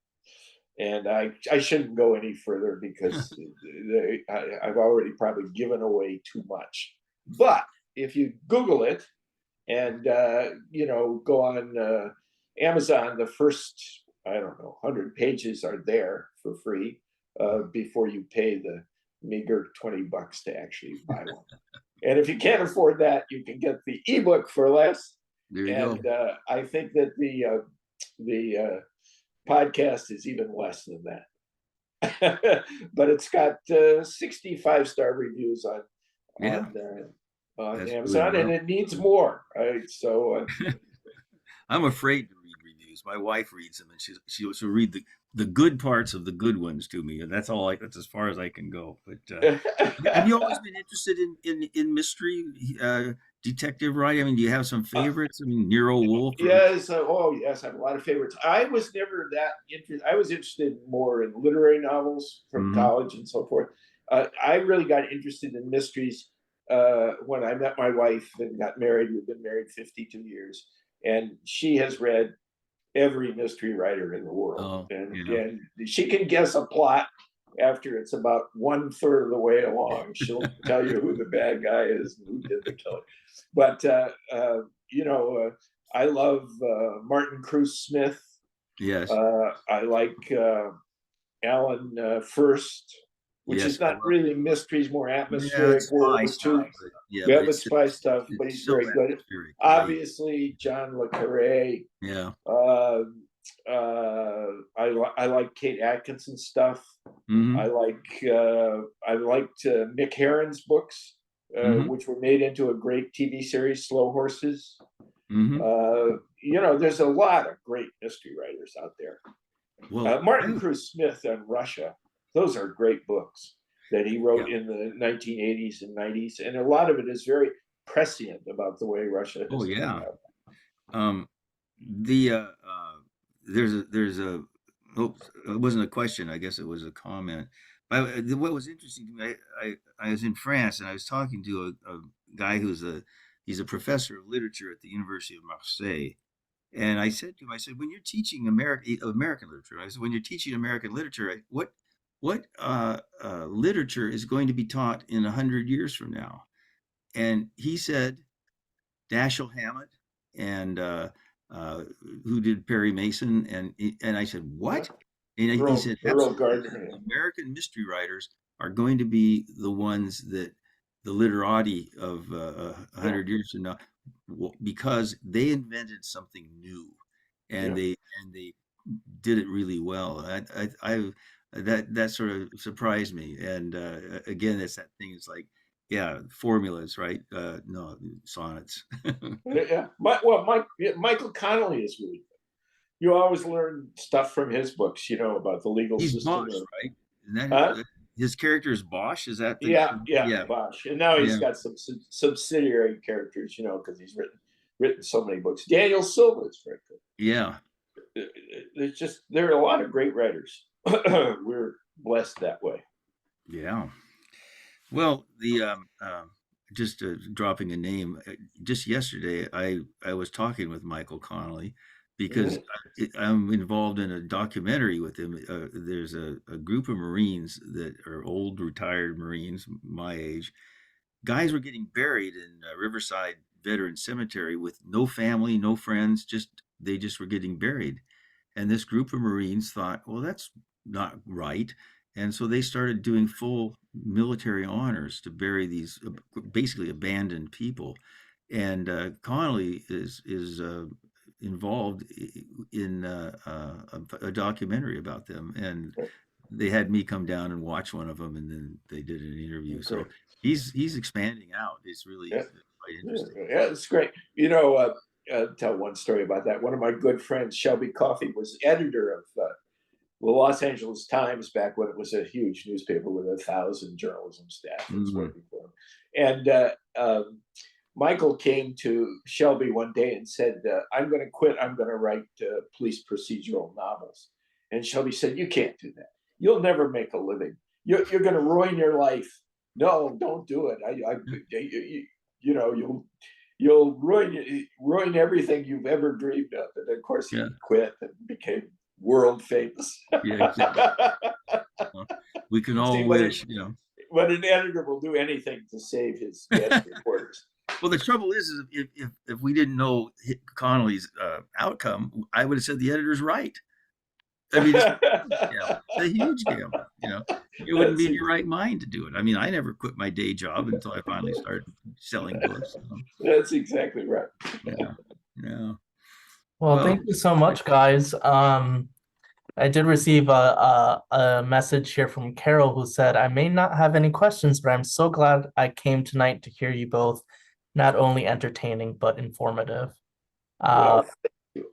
And I shouldn't go any further because I've already probably given away too much. But if you Google it and go on Amazon, the first, I don't know, 100 pages are there for free before you pay the meager $20 to actually buy one. And if you can't afford that, you can get the ebook for less. There you go. I think that the podcast is even less than that. But it's got 65-star reviews on Amazon, and it needs more. Right? So I'm afraid to read reviews My wife reads them, and she'll read the good parts of the good ones to me, and that's as far as I can go. But have you always been interested in mystery, detective writing? I mean, do you have some favorites? I mean, Nero Wolfe. Yes. Oh, yes. I have a lot of favorites. I was never that interested. I was interested more in literary novels from college and so forth. I really got interested in mysteries when I met my wife and got married. We've been married 52 years, and she has read every mystery writer in the world, and she can guess a plot after it's about 1/3 of the way along. She'll tell you who the bad guy is and who did the killing. But I love Martin Cruz Smith. Yes. I like Alan First, which is not really mysteries, more atmospheric. Spy stuff, but spy stuff, but he's very good. Obviously, John le Carré. Yeah. I like Kate Atkinson's stuff. I liked Mick Herron's books, which were made into a great TV series, Slow Horses. There's a lot of great mystery writers out there. Well, Martin Cruz Smith on Russia, those are great books that he wrote in the 1980s and 90s, and a lot of it is very prescient about the way Russia has turned out. It wasn't a question, I guess it was a comment. What was interesting to me, I was in France and I was talking to a guy he's a professor of literature at the University of Marseille. And I said to him, when you're teaching American literature, when you're teaching American literature, what literature is going to be taught in 100 years from now? And he said, Dashiell Hammett and who did Perry Mason, and I said, what? And he said, American mystery writers are going to be the ones that the literati of 100 years from now, because they invented something new, and they did it really well. That sort of surprised me. And again, it's that thing. It's like, formulas, right? No, sonnets. Michael Connelly is really good. You always learn stuff from his books, about the legal system. Bosch, right? Isn't that his character is Bosch? Is that Bosch? And now he's got some subsidiary characters, because he's written so many books. Daniel Silva is very good. Yeah. There are a lot of great writers. We're blessed that way. Yeah. Well, just dropping a name, just yesterday, I was talking with Michael Connelly because I'm involved in a documentary with him. There's a group of Marines that are old retired Marines, my age. Guys were getting buried in Riverside Veteran Cemetery with no family, no friends, they just were getting buried. And this group of Marines thought, well, that's not right. And so they started doing full military honors to bury these basically abandoned people. And Connolly is involved in a documentary about them. And they had me come down and watch one of them, and then they did an interview. So he's expanding out. It's really quite interesting. Yeah, it's great. I'll tell one story about that. One of my good friends, Shelby Coffey, was editor of the Los Angeles Times back when it was a huge newspaper with 1,000 journalism staff that was working for him. And Michael came to Shelby one day and said, I'm going to quit. I'm going to write police procedural novels. And Shelby said, you can't do that. You'll never make a living. You're going to ruin your life. No, don't do it. You'll ruin everything you've ever dreamed of. And of course, he quit and became world famous. We can all wish, But an editor will do anything to save his reporters. Well, the trouble is if we didn't know Connolly's outcome, I would have said the editor's right. I mean, it's a huge gamble. You wouldn't be in your right mind to do it. I mean, I never quit my day job until I finally started selling books. That's exactly right. Yeah. Well, thank you so much, guys. I did receive a message here from Carol who said, I may not have any questions, but I'm so glad I came tonight to hear you both, not only entertaining, but informative. Well, thank you.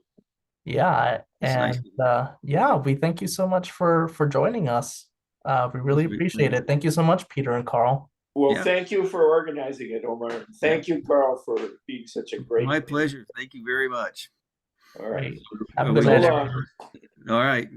Yeah, It's nice. and yeah, we thank you so much for joining us. We really appreciate it. Thank you so much, Peter and Carl. Well, Yeah. thank you for organizing it, Omar. Thank you, Carl, for being such a great. My pleasure. Thank you very much. All right. Have a Well, good we night, So will- long. everyone. All right.